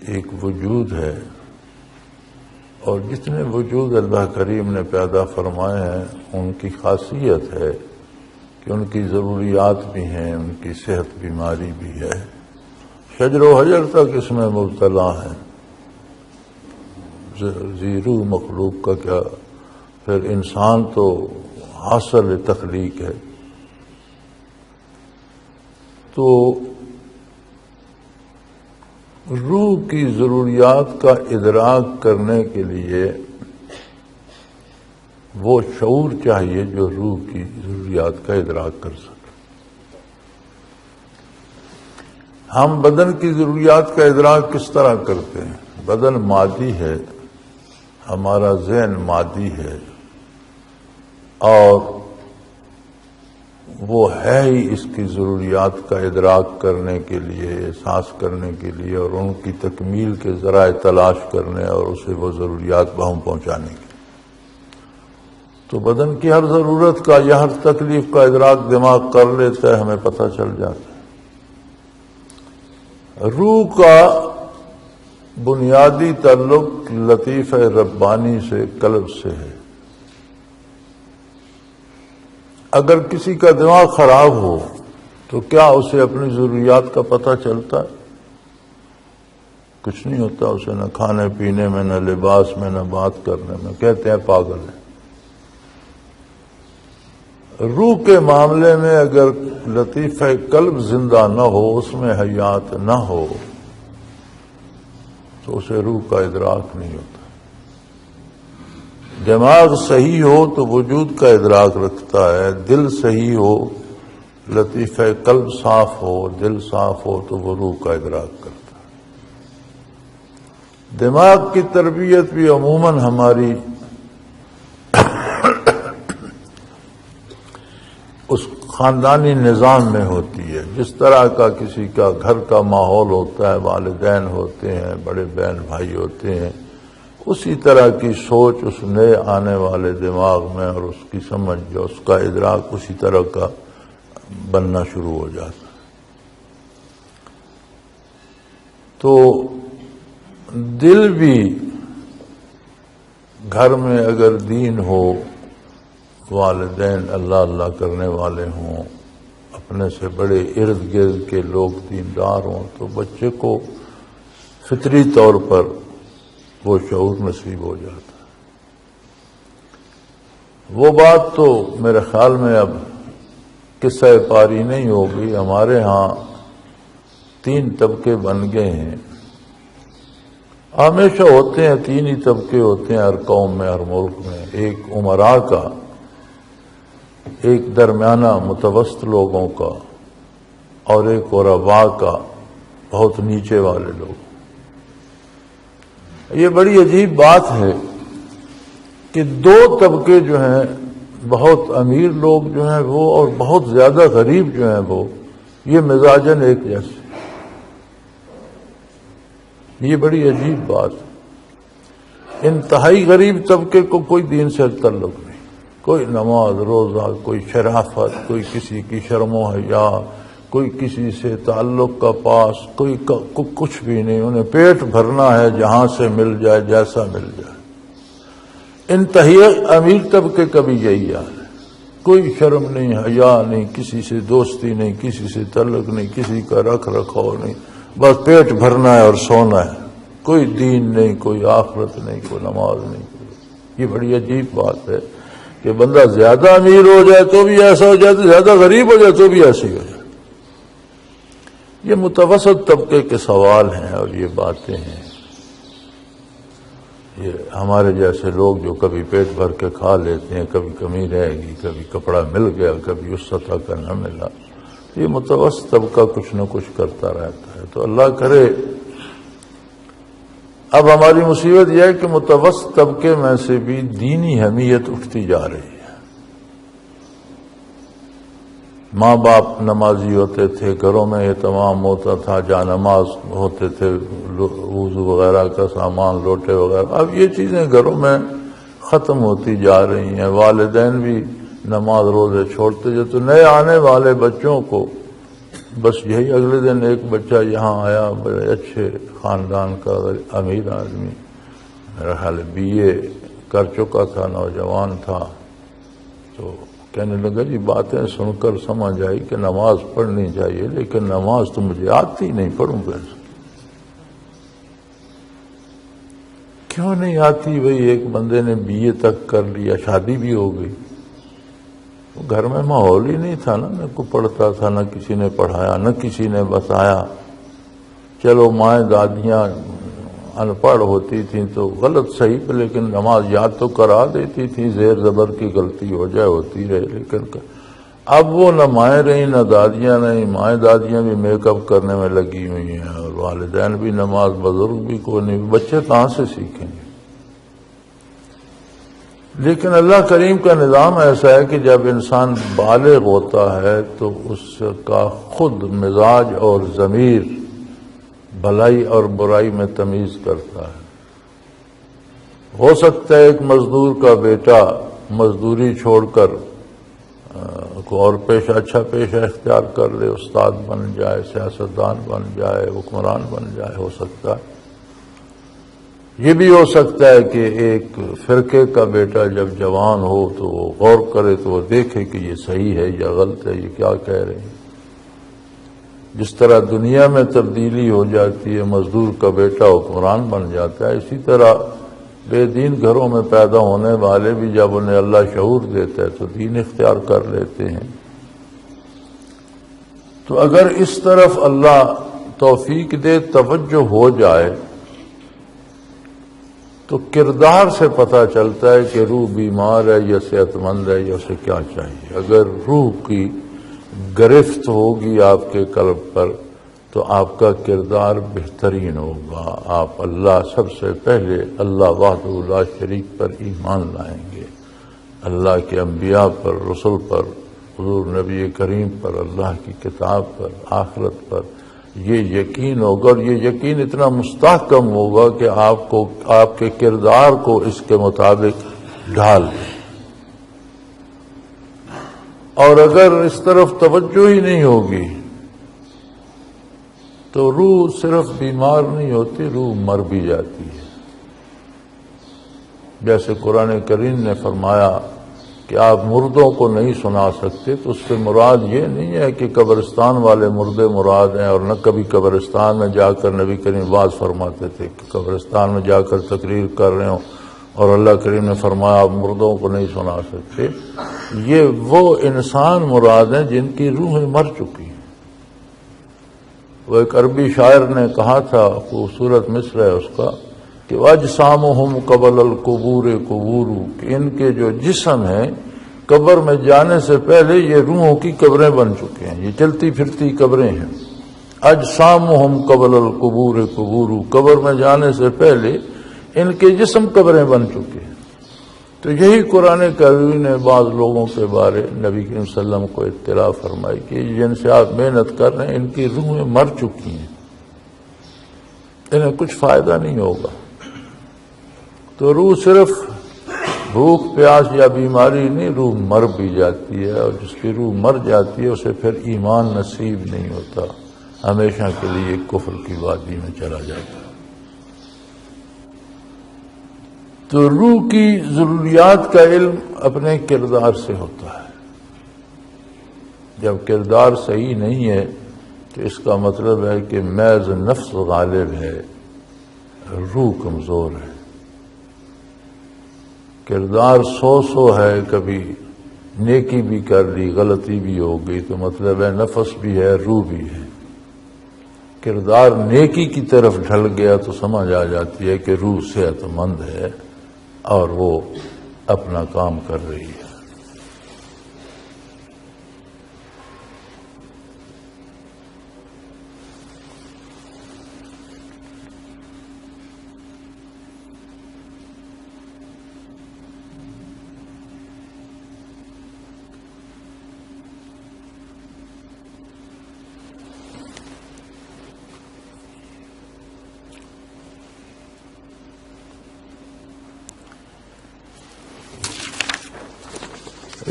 ایک وجود ہے، اور جتنے وجود اللہ کریم نے پیدا فرمائے ہیں ان کی خاصیت ہے کہ ان کی ضروریات بھی ہیں، ان کی صحت بیماری بھی ہے. شجر و حجر تک اس میں مبتلا ہیں. زیرو مخلوق کا کیا، پھر انسان تو حاصل تخلیق ہے. تو روح کی ضروریات کا ادراک کرنے کے لیے وہ شعور چاہیے جو روح کی ضروریات کا ادراک کر سکے. ہم بدن کی ضروریات کا ادراک کس طرح کرتے ہیں؟ بدن مادی ہے، ہمارا ذہن مادی ہے، اور وہ ہے ہی اس کی ضروریات کا ادراک کرنے کے لیے، احساس کرنے کے لیے، اور ان کی تکمیل کے ذرائع تلاش کرنے اور اسے وہ ضروریات بہم پہنچانے کی. تو بدن کی ہر ضرورت کا یا ہر تکلیف کا ادراک دماغ کر لیتا ہے، ہمیں پتہ چل جاتا ہے. روح کا بنیادی تعلق لطیفہ ربانی سے، قلب سے ہے. اگر کسی کا دماغ خراب ہو تو کیا اسے اپنی ضروریات کا پتہ چلتا ہے؟ کچھ نہیں ہوتا اسے، نہ کھانے پینے میں، نہ لباس میں، نہ بات کرنے میں. کہتے ہیں پاگل ہے. روح کے معاملے میں اگر لطیفہ قلب زندہ نہ ہو، اس میں حیات نہ ہو، تو اسے روح کا ادراک نہیں ہوتا. دماغ صحیح ہو تو وجود کا ادراک رکھتا ہے، دل صحیح ہو، لطیفہ قلب صاف ہو، دل صاف ہو تو وہ روح کا ادراک کرتا ہے. دماغ کی تربیت بھی عموماً ہماری اس خاندانی نظام میں ہوتی ہے. جس طرح کا کسی کا گھر کا ماحول ہوتا ہے، والدین ہوتے ہیں، بڑے بہن بھائی ہوتے ہیں، اسی طرح کی سوچ اس نئے آنے والے دماغ میں اور اس کی سمجھ جو اس کا ادراک اسی طرح کا بننا شروع ہو جاتا ہے. تو دل بھی گھر میں اگر دین ہو، والدین اللہ اللہ کرنے والے ہوں، اپنے سے بڑے ارد گرد کے لوگ دیندار ہوں، تو بچے کو فطری طور پر وہ شعور نصیب ہو جاتا ہے. وہ بات تو میرے خیال میں اب قصہ پاری نہیں ہوگی. ہمارے ہاں 3 طبقے بن گئے ہیں. ہمیشہ ہوتے ہیں 3 ہی طبقے ہوتے ہیں ہر قوم میں، ہر ملک میں. ایک امراء کا، ایک درمیانہ متوسط لوگوں کا، اور ایک غرباء کا، بہت نیچے والے لوگ. یہ بڑی عجیب بات ہے کہ 2 طبقے جو ہیں، بہت امیر لوگ جو ہیں وہ اور بہت زیادہ غریب جو ہیں وہ، یہ مزاجن ایک جیسے. یہ بڑی عجیب بات ہے. انتہائی غریب طبقے کو کوئی دین سے تعلق نہیں، کوئی نماز روزہ، کوئی شرافت، کوئی کسی کی شرم و حیا، کوئی کسی سے تعلق کا پاس، کوئی کچھ بھی نہیں. انہیں پیٹ بھرنا ہے جہاں سے مل جائے، جیسا مل جائے. انتہائی امیر طبقے کا بھی یہی حال ہے. کوئی شرم نہیں، حیا نہیں، کسی سے دوستی نہیں، کسی سے تعلق نہیں، کسی کا رکھ رکھاؤ نہیں، بس پیٹ بھرنا ہے اور سونا ہے. کوئی دین نہیں، کوئی آخرت نہیں، کوئی نماز نہیں. یہ بڑی عجیب بات ہے کہ بندہ زیادہ امیر ہو جائے تو بھی ایسا ہو جائے، زیادہ غریب ہو جائے تو بھی ایسی ہو جائے. یہ متوسط طبقے کے سوال ہیں اور یہ باتیں ہیں. یہ ہمارے جیسے لوگ جو کبھی پیٹ بھر کے کھا لیتے ہیں، کبھی کمی رہے گی، کبھی کپڑا مل گیا، کبھی اس سطح کا نہ ملا. یہ متوسط طبقہ کچھ نہ کچھ کرتا رہتا ہے. تو اللہ کرے. اب ہماری مصیبت یہ ہے کہ متوسط طبقے میں سے بھی دینی حمیت اٹھتی جا رہی ہے. ماں باپ نمازی ہوتے تھے، گھروں میں اہتمام ہوتا تھا، جا نماز ہوتے تھے، وضو وغیرہ کا سامان، لوٹے وغیرہ. اب یہ چیزیں گھروں میں ختم ہوتی جا رہی ہیں. والدین بھی نماز روزے چھوڑتے جو. تو نئے آنے والے بچوں کو بس یہی اگلے دن ایک بچہ یہاں آیا، بڑے اچھے خاندان کا امیر آدمی، میرا خیال BA کر چکا تھا، نوجوان تھا. تو کہنے لگا جی باتیں سن کر سمجھ آئی کہ نماز پڑھنی چاہیے، لیکن نماز تو مجھے آتی نہیں، پڑھوں کیسے؟ کیوں نہیں آتی؟ بھئی ایک بندے نے BA تک کر لیا، شادی بھی ہو گئی، گھر میں ماحول ہی نہیں تھا نا، نہ کوئی پڑھتا تھا، نہ کسی نے پڑھایا، نہ کسی نے بتایا. چلو مائیں دادیاں ان پڑھ ہوتی تھیں تو غلط صحیح، لیکن نماز یاد تو کرا دیتی تھی، زیر زبر کی غلطی ہو جائے ہوتی رہے. لیکن اب وہ نہ مائیں رہیں نہ دادیاں نہیں. مائیں دادیاں بھی میک اپ کرنے میں لگی ہوئی ہیں اور والدین بھی نماز، بزرگ بھی کوئی نہیں. بچے کہاں سے سیکھیں گے؟ لیکن اللہ کریم کا نظام ایسا ہے کہ جب انسان بالغ ہوتا ہے تو اس کا خود مزاج اور ضمیر بھلائی اور برائی میں تمیز کرتا ہے. ہو سکتا ہے ایک مزدور کا بیٹا مزدوری چھوڑ کر کوئی اور پیشہ، اچھا پیشہ اختیار کر لے، استاد بن جائے، سیاستدان بن جائے، حکمران بن جائے. ہو سکتا ہے. یہ بھی ہو سکتا ہے کہ ایک فرقے کا بیٹا جب جوان ہو تو وہ غور کرے، تو وہ دیکھے کہ یہ صحیح ہے یا غلط ہے، یہ کیا کہہ رہے ہیں. جس طرح دنیا میں تبدیلی ہو جاتی ہے، مزدور کا بیٹا حکمران بن جاتا ہے، اسی طرح بے دین گھروں میں پیدا ہونے والے بھی جب انہیں اللہ شعور دیتا ہے تو دین اختیار کر لیتے ہیں. تو اگر اس طرف اللہ توفیق دے، توجہ ہو جائے، تو کردار سے پتہ چلتا ہے کہ روح بیمار ہے یا صحت مند ہے یا اسے کیا چاہیے. اگر روح کی گرفت ہوگی آپ کے قلب پر تو آپ کا کردار بہترین ہوگا. آپ اللہ سب سے پہلے اللہ وحدہ لا شریک پر ایمان لائیں گے، اللہ کے انبیاء پر، رسل پر، حضور نبی کریم پر، اللہ کی کتاب پر، آخرت پر. یہ یقین ہوگا، اور یہ یقین اتنا مستحکم ہوگا کہ آپ کے کردار کو اس کے مطابق ڈھال دیں. اور اگر اس طرف توجہ ہی نہیں ہوگی تو روح صرف بیمار نہیں ہوتی، روح مر بھی جاتی ہے. جیسے قرآن کریم نے فرمایا کہ آپ مردوں کو نہیں سنا سکتے، تو اس سے مراد یہ نہیں ہے کہ قبرستان والے مردے مراد ہیں، اور نہ کبھی قبرستان میں جا کر نبی کریم واعظ فرماتے تھے کہ قبرستان میں جا کر تقریر کر رہے ہوں اور اللہ کریم نے فرمایا آپ مردوں کو نہیں سنا سکتے. یہ وہ انسان مراد ہیں جن کی روحیں مر چکی ہیں. وہ ایک عربی شاعر نے کہا تھا، خوبصورت مصرع ہے اس کا، کہ وَأَجْسَامُهُمْ قَبْلَ الْقُبُورِ قُبُورُ، کہ ان کے جو جسم ہیں قبر میں جانے سے پہلے یہ روحوں کی قبریں بن چکے ہیں، یہ چلتی پھرتی قبریں ہیں. اجسامہم قبل القبور قبور، قبر میں جانے سے پہلے ان کے جسم قبریں بن چکے ہیں. تو یہی قرآن کریم نے بعض لوگوں کے بارے نبی کریم صلی اللہ علیہ وسلم کو اطلاع فرمائی کہ جن سے آپ محنت کر رہے ہیں ان کی روحیں مر چکی ہیں، انہیں کچھ فائدہ نہیں ہوگا. تو روح صرف بھوک پیاس یا بیماری نہیں، روح مر بھی جاتی ہے، اور جس کی روح مر جاتی ہے اسے پھر ایمان نصیب نہیں ہوتا، ہمیشہ کے لیے کفر کی وادی میں چلا جاتا ہے. تو روح کی ضروریات کا علم اپنے کردار سے ہوتا ہے. جب کردار صحیح نہیں ہے تو اس کا مطلب ہے کہ محض نفس غالب ہے، روح کمزور ہے. کردار سو ہے، کبھی نیکی بھی کر لی غلطی بھی ہو گئی، تو مطلب ہے نفس بھی ہے روح بھی ہے. کردار نیکی کی طرف ڈھل گیا تو سمجھ آ جاتی ہے کہ روح صحت مند ہے اور وہ اپنا کام کر رہی ہے.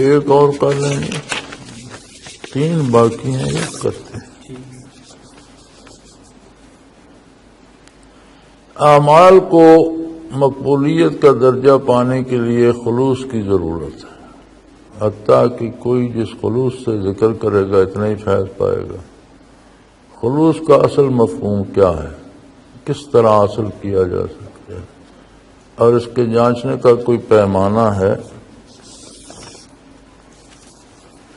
ایک اور کر لیں گے، 3 باقی ہیں، ایک کرتے ہیں. اعمال کو مقبولیت کا درجہ پانے کے لیے خلوص کی ضرورت ہے، حتیٰ کہ کوئی جس خلوص سے ذکر کرے گا اتنا ہی فیض پائے گا. خلوص کا اصل مفہوم کیا ہے، کس طرح حاصل کیا جا سکتا ہے، اور اس کے جانچنے کا کوئی پیمانہ ہے.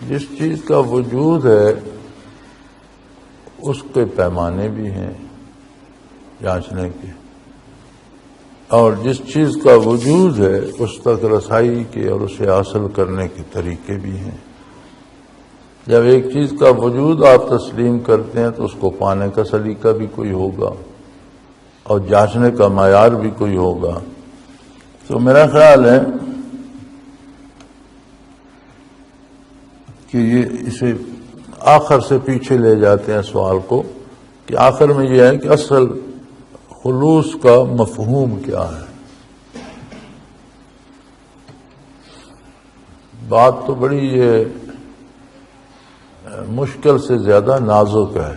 جس چیز کا وجود ہے اس کے پیمانے بھی ہیں جانچنے کے، اور جس چیز کا وجود ہے اس تک رسائی کے اور اسے حاصل کرنے کے طریقے بھی ہیں. جب ایک چیز کا وجود آپ تسلیم کرتے ہیں تو اس کو پانے کا سلیقہ بھی کوئی ہوگا اور جانچنے کا معیار بھی کوئی ہوگا. تو میرا خیال ہے کہ یہ اسے آخر سے پیچھے لے جاتے ہیں سوال کو، کہ آخر میں یہ ہے کہ اصل خلوص کا مفہوم کیا ہے. بات تو بڑی یہ مشکل سے زیادہ نازک ہے،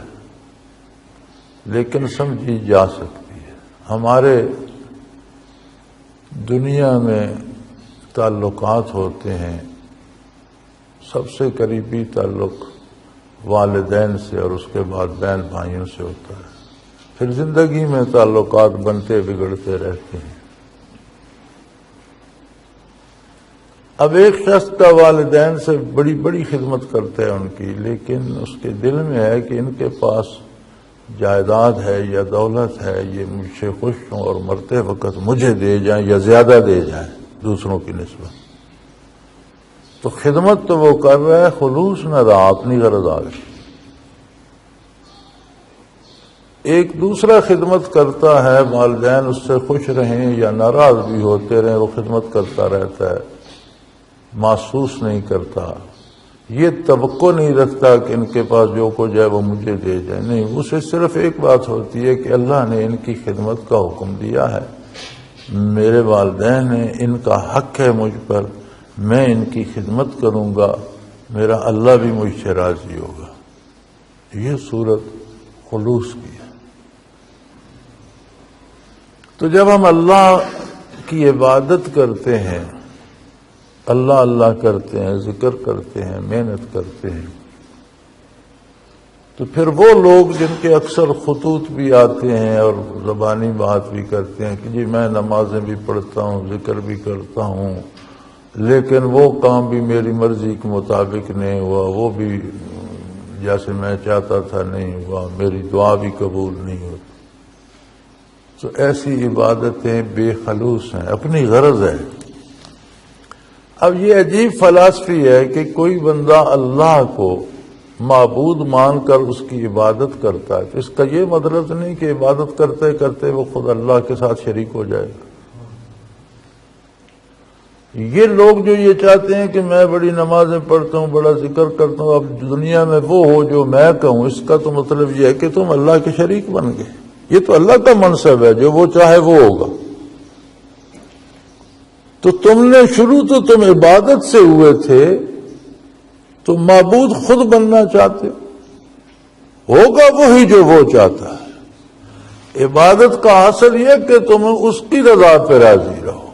لیکن سمجھی جا سکتی ہے. ہمارے دنیا میں تعلقات ہوتے ہیں، سب سے قریبی تعلق والدین سے اور اس کے بعد بہن بھائیوں سے ہوتا ہے. پھر زندگی میں تعلقات بنتے بگڑتے رہتے ہیں. اب ایک شخص کا والدین سے بڑی بڑی خدمت کرتا ہے ان کی، لیکن اس کے دل میں ہے کہ ان کے پاس جائیداد ہے یا دولت ہے، یہ مجھ سے خوش ہوں اور مرتے وقت مجھے دے جائیں یا زیادہ دے جائیں دوسروں کی نسبت. تو خدمت تو وہ کر رہا ہے، خلوص نہ رہا، اپنی غرض آ گئی. ایک دوسرا خدمت کرتا ہے، والدین اس سے خوش رہیں یا ناراض بھی ہوتے رہیں، وہ خدمت کرتا رہتا ہے، محسوس نہیں کرتا، یہ توقع نہیں رکھتا کہ ان کے پاس جو کچھ ہے وہ مجھے دے جائے، نہیں، اسے صرف ایک بات ہوتی ہے کہ اللہ نے ان کی خدمت کا حکم دیا ہے، میرے والدین ہیں، ان کا حق ہے مجھ پر، میں ان کی خدمت کروں گا، میرا اللہ بھی مجھ سے راضی ہوگا۔ یہ صورت خلوص کی ہے۔ تو جب ہم اللہ کی عبادت کرتے ہیں، اللہ اللہ کرتے ہیں، ذکر کرتے ہیں، محنت کرتے ہیں، تو پھر وہ لوگ جن کے اکثر خطوط بھی آتے ہیں اور زبانی بات بھی کرتے ہیں کہ جی میں نمازیں بھی پڑھتا ہوں، ذکر بھی کرتا ہوں، لیکن وہ کام بھی میری مرضی کے مطابق نہیں ہوا، وہ بھی جیسے میں چاہتا تھا نہیں ہوا، میری دعا بھی قبول نہیں ہوتی، تو ایسی عبادتیں بے خلوص ہیں، اپنی غرض ہے۔ اب یہ عجیب فلسفی ہے کہ کوئی بندہ اللہ کو معبود مان کر اس کی عبادت کرتا ہے، تو اس کا یہ مطلب نہیں کہ عبادت کرتے کرتے وہ خود اللہ کے ساتھ شریک ہو جائے گا۔ یہ لوگ جو یہ چاہتے ہیں کہ میں بڑی نمازیں پڑھتا ہوں، بڑا ذکر کرتا ہوں، اب دنیا میں وہ ہو جو میں کہوں، اس کا تو مطلب یہ ہے کہ تم اللہ کے شریک بن گئے۔ یہ تو اللہ کا منصب ہے، جو وہ چاہے وہ ہوگا۔ تو تم نے شروع تو تم عبادت سے ہوئے تھے، تو معبود خود بننا چاہتے ہوگا وہی جو وہ چاہتا ہے۔ عبادت کا حاصل یہ کہ تم اس کی رضا پہ راضی رہو۔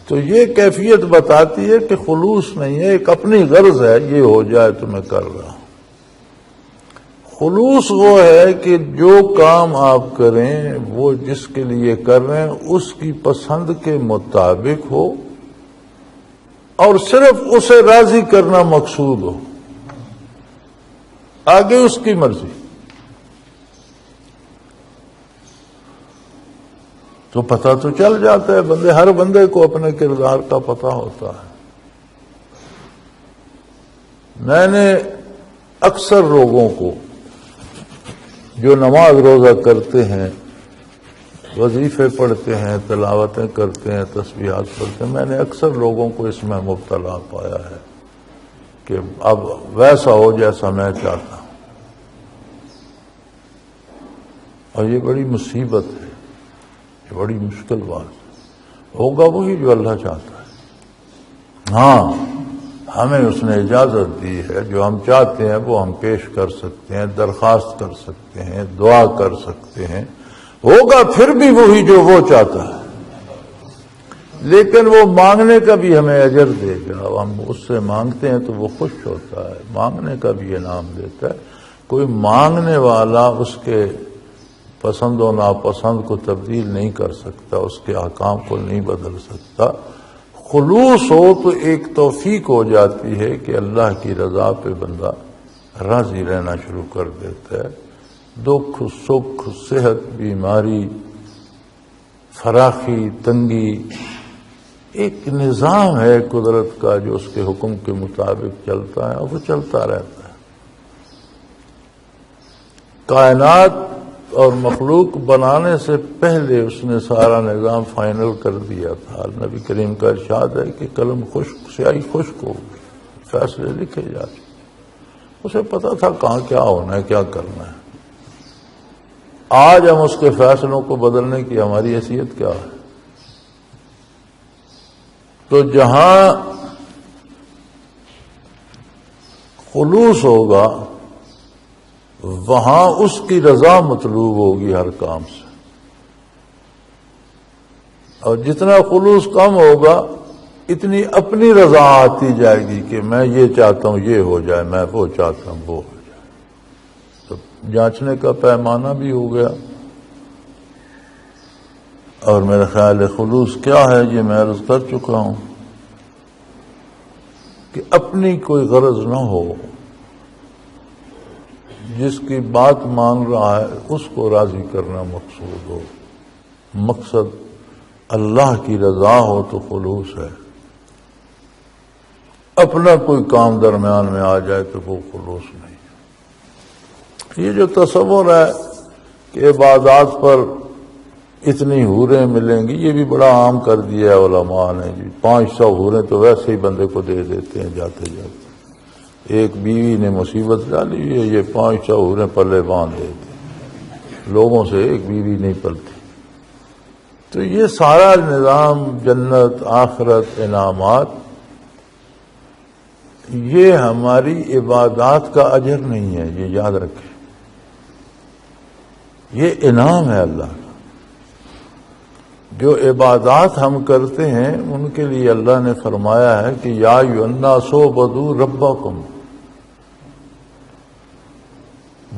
تو یہ کیفیت بتاتی ہے کہ خلوص نہیں ہے، ایک اپنی غرض ہے، یہ ہو جائے تو میں کر رہا ہوں۔ خلوص وہ ہے کہ جو کام آپ کریں وہ جس کے لیے کر رہے ہیں اس کی پسند کے مطابق ہو اور صرف اسے راضی کرنا مقصود ہو، آگے اس کی مرضی۔ تو پتہ تو چل جاتا ہے، ہر بندے کو اپنے کردار کا پتہ ہوتا ہے۔ میں نے اکثر لوگوں کو جو نماز روزہ کرتے ہیں، وظیفے پڑھتے ہیں، تلاوتیں کرتے ہیں، تسبیحات پڑھتے ہیں، میں نے اکثر لوگوں کو اس میں مبتلا پایا ہے کہ اب ویسا ہو جیسا میں چاہتا ہوں، اور یہ بڑی مصیبت ہے، یہ بڑی مشکل بات ہے۔ ہوگا وہی جو اللہ چاہتا ہے۔ ہاں، ہمیں اس نے اجازت دی ہے، جو ہم چاہتے ہیں وہ ہم پیش کر سکتے ہیں، درخواست کر سکتے ہیں، دعا کر سکتے ہیں، ہوگا پھر بھی وہی جو وہ چاہتا ہے، لیکن وہ مانگنے کا بھی ہمیں اجر دے گا۔ ہم اس سے مانگتے ہیں تو وہ خوش ہوتا ہے، مانگنے کا بھی انعام دیتا ہے۔ کوئی مانگنے والا اس کے پسند و ناپسند کو تبدیل نہیں کر سکتا، اس کے احکام کو نہیں بدل سکتا۔ خلوص ہو تو ایک توفیق ہو جاتی ہے کہ اللہ کی رضا پہ بندہ راضی رہنا شروع کر دیتا ہے۔ دکھ، سکھ، صحت، بیماری، فراخی، تنگی، ایک نظام ہے قدرت کا جو اس کے حکم کے مطابق چلتا ہے، اور وہ چلتا رہتا ہے۔ کائنات اور مخلوق بنانے سے پہلے اس نے سارا نظام فائنل کر دیا تھا۔ نبی کریم کا ارشاد ہے کہ قلم خشک، سیاہی خشک ہو گئی، فیصلے لکھے جا چکے۔ اسے پتا تھا کہاں کیا ہونا ہے، کیا کرنا ہے۔ آج ہم اس کے فیصلوں کو بدلنے کی ہماری حیثیت کیا ہے؟ تو جہاں خلوص ہوگا وہاں اس کی رضا مطلوب ہوگی ہر کام سے، اور جتنا خلوص کم ہوگا اتنی اپنی رضا آتی جائے گی کہ میں یہ چاہتا ہوں یہ ہو جائے، میں وہ چاہتا ہوں وہ ہو جائے۔ تو جانچنے کا پیمانہ بھی ہو گیا۔ اور میرا خیال ہے خلوص کیا ہے یہ میں عرض کر چکا ہوں کہ اپنی کوئی غرض نہ ہو، جس کی بات مان رہا ہے اس کو راضی کرنا مقصود ہو، مقصد اللہ کی رضا ہو تو خلوص ہے۔ اپنا کوئی کام درمیان میں آ جائے تو وہ خلوص نہیں۔ یہ جو تصور ہے کہ عبادات پر اتنی حوریں ملیں گی، یہ بھی بڑا عام کر دیا ہے علماء نے جی۔ 500 حوریں تو ویسے ہی بندے کو دے دیتے ہیں جاتے جاتے۔ ایک بیوی نے مصیبت ڈالی ہے، یہ 500 حوریں پلے باندھ دیتے، لوگوں سے ایک بیوی نہیں پلتی۔ تو یہ سارا نظام جنت، آخرت، انعامات، یہ ہماری عبادات کا اجر نہیں ہے، یہ یاد رکھیں، یہ انعام ہے اللہ کا۔ جو عبادات ہم کرتے ہیں ان کے لیے اللہ نے فرمایا ہے کہ یا ایھا الناس اعبدوا ربکم،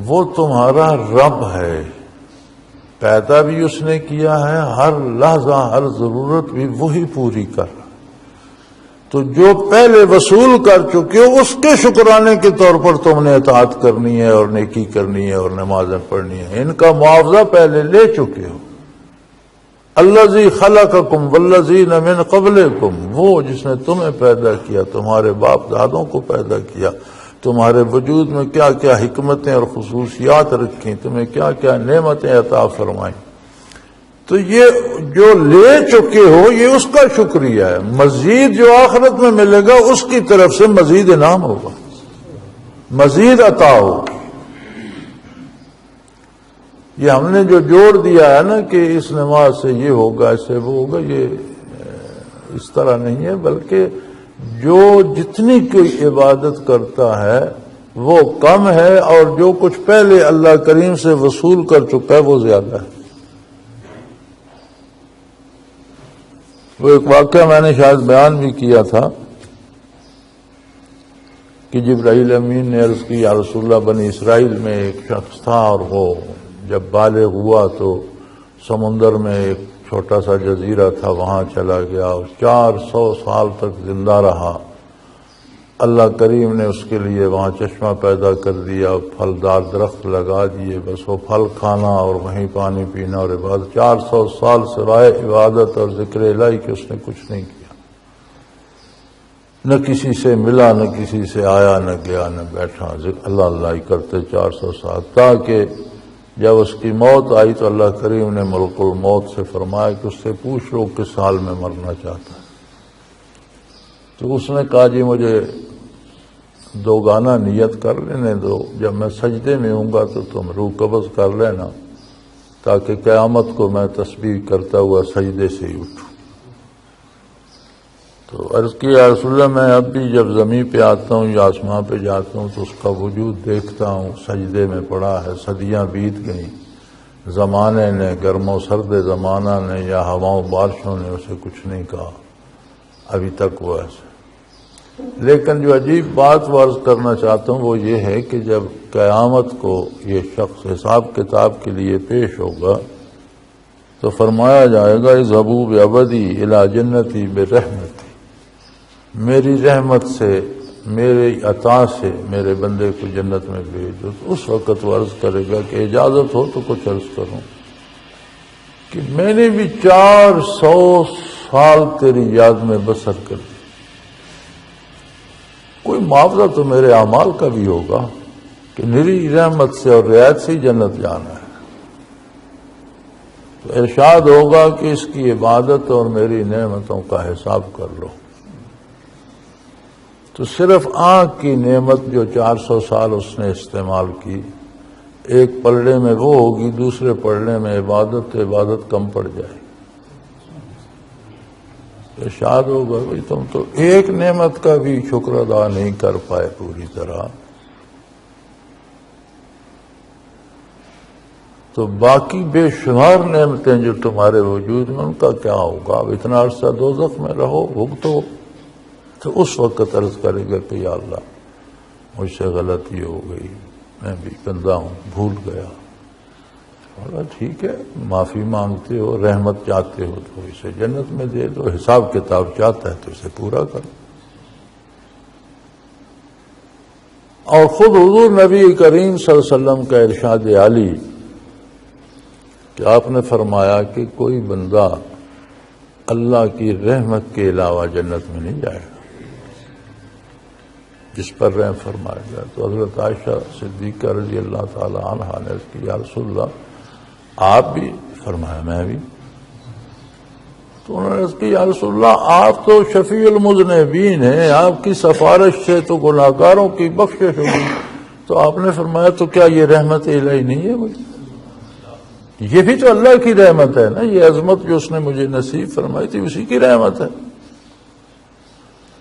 وہ تمہارا رب ہے، پیدا بھی اس نے کیا ہے، ہر لحظہ ہر ضرورت بھی وہی پوری کر رہا۔ تو جو پہلے وصول کر چکے ہو اس کے شکرانے کے طور پر تم نے اطاعت کرنی ہے اور نیکی کرنی ہے اور نمازیں پڑھنی ہے، ان کا معاوضہ پہلے لے چکے ہو۔ الذی خلقکم والذین من قبلکم، وہ جس نے تمہیں پیدا کیا، تمہارے باپ دادوں کو پیدا کیا، تمہارے وجود میں کیا کیا حکمتیں اور خصوصیات رکھیں، تمہیں کیا کیا نعمتیں عطا فرمائیں، تو یہ جو لے چکے ہو یہ اس کا شکریہ ہے۔ مزید جو آخرت میں ملے گا اس کی طرف سے مزید انعام ہوگا، مزید عطا ہوگا۔ یہ ہم نے جو جوڑ دیا ہے نا کہ اس نماز سے یہ ہوگا، اس سے وہ ہوگا، یہ اس طرح نہیں ہے، بلکہ جو جتنی کوئی عبادت کرتا ہے وہ کم ہے، اور جو کچھ پہلے اللہ کریم سے وصول کر چکا ہے وہ زیادہ ہے۔ وہ ایک واقعہ میں نے شاید بیان بھی کیا تھا کہ جبرائیل امین نے عرض کی، یا رسول اللہ، بنی اسرائیل میں ایک شخص تھا اور وہ جب بالغ ہوا تو سمندر میں ایک چھوٹا سا جزیرہ تھا، وہاں چلا گیا اور 400 سال تک زندہ رہا۔ اللہ کریم نے اس کے لیے وہاں چشمہ پیدا کر دیا، پھلدار درخت لگا دیے، بس وہ پھل کھانا اور وہیں پانی پینا اور عبادت۔ 400 سال سوائے عبادت اور ذکر الہی کہ اس نے کچھ نہیں کیا، نہ کسی سے ملا، نہ کسی سے آیا، نہ گیا، نہ بیٹھا، اللہ اللہ ہی کرتے 400 سال، تاکہ جب اس کی موت آئی تو اللہ کریم نے ملک الموت سے فرمایا کہ اس سے پوچھ لو کس حال میں مرنا چاہتا ہے۔ تو اس نے کہا جی مجھے دوگانا نیت کر لینے دو، جب میں سجدے میں ہوں گا تو تم روح قبض کر لینا، تاکہ قیامت کو میں تسبیح کرتا ہوا سجدے سے ہی اٹھوں۔ تو عرض کیا، رسول اللہ، میں اب بھی جب زمین پہ آتا ہوں یا آسمان پہ جاتا ہوں تو اس کا وجود دیکھتا ہوں، سجدے میں پڑا ہے، صدیاں بیت گئیں، زمانے نے، گرم و سرد زمانہ نے یا ہواؤں بارشوں نے اسے کچھ نہیں کہا، ابھی تک وہ ایسے۔ لیکن جو عجیب بات عرض کرنا چاہتا ہوں وہ یہ ہے کہ جب قیامت کو یہ شخص حساب کتاب کے لیے پیش ہوگا تو فرمایا جائے گا، اذهبوا بعبدی الی جنتی برحمتی، میری رحمت سے، میری عطا سے میرے بندے کو جنت میں بھیجو۔ تو اس وقت وہ عرض کرے گا کہ اجازت ہو تو کچھ عرض کروں کہ میں نے بھی 400 سال تیری یاد میں بسر کر دی، کوئی معاوضہ تو میرے اعمال کا بھی ہوگا کہ میری رحمت سے اور رعایت سے ہی جنت جانا ہے۔ تو ارشاد ہوگا کہ اس کی عبادت اور میری نعمتوں کا حساب کر لو۔ تو صرف آنکھ کی نعمت جو 400 سال اس نے استعمال کی، ایک پلڑے میں وہ ہوگی، دوسرے پلڑے میں عبادت، تو عبادت کم پڑ جائے گی۔ ارشاد ہوگا بھئی تم تو ایک نعمت کا بھی شکر ادا نہیں کر پائے پوری طرح، تو باقی بے شمار نعمتیں جو تمہارے وجود میں ان کا کیا ہوگا؟ اب اتنا عرصہ دوزخ میں رہو، بھگتو۔ تو اس وقت عرض کرے گا کہ یا اللہ مجھ سے غلطی ہو گئی، میں بھی بندہ ہوں، بھول گیا۔ بولا ٹھیک ہے، معافی مانگتے ہو، رحمت چاہتے ہو تو اسے جنت میں دے دو، حساب کتاب چاہتا ہے تو اسے پورا کرو۔ اور خود حضور نبی کریم صلی اللہ علیہ وسلم کا ارشاد عالی کہ آپ نے فرمایا کہ کوئی بندہ اللہ کی رحمت کے علاوہ جنت میں نہیں جائے گا۔ جس پر رحم فرمایا گیا۔ تو حضرت عائشہ صدیقہ رضی اللہ تعالی عنہا نے عرض کی یا رسول اللہ آپ بھی؟ فرمایا میں بھی۔ تو انہوں نے عرض کی یا رسول اللہ آپ تو شفیع المذنبین ہیں، آپ کی سفارش سے تو گناہگاروں کی بخشش ہوگی۔ تو آپ نے فرمایا تو کیا یہ رحمت الہی نہیں ہے مجھے؟ یہ بھی تو اللہ کی رحمت ہے نا، یہ عظمت جو اس نے مجھے نصیب فرمائی تھی اسی کی رحمت ہے۔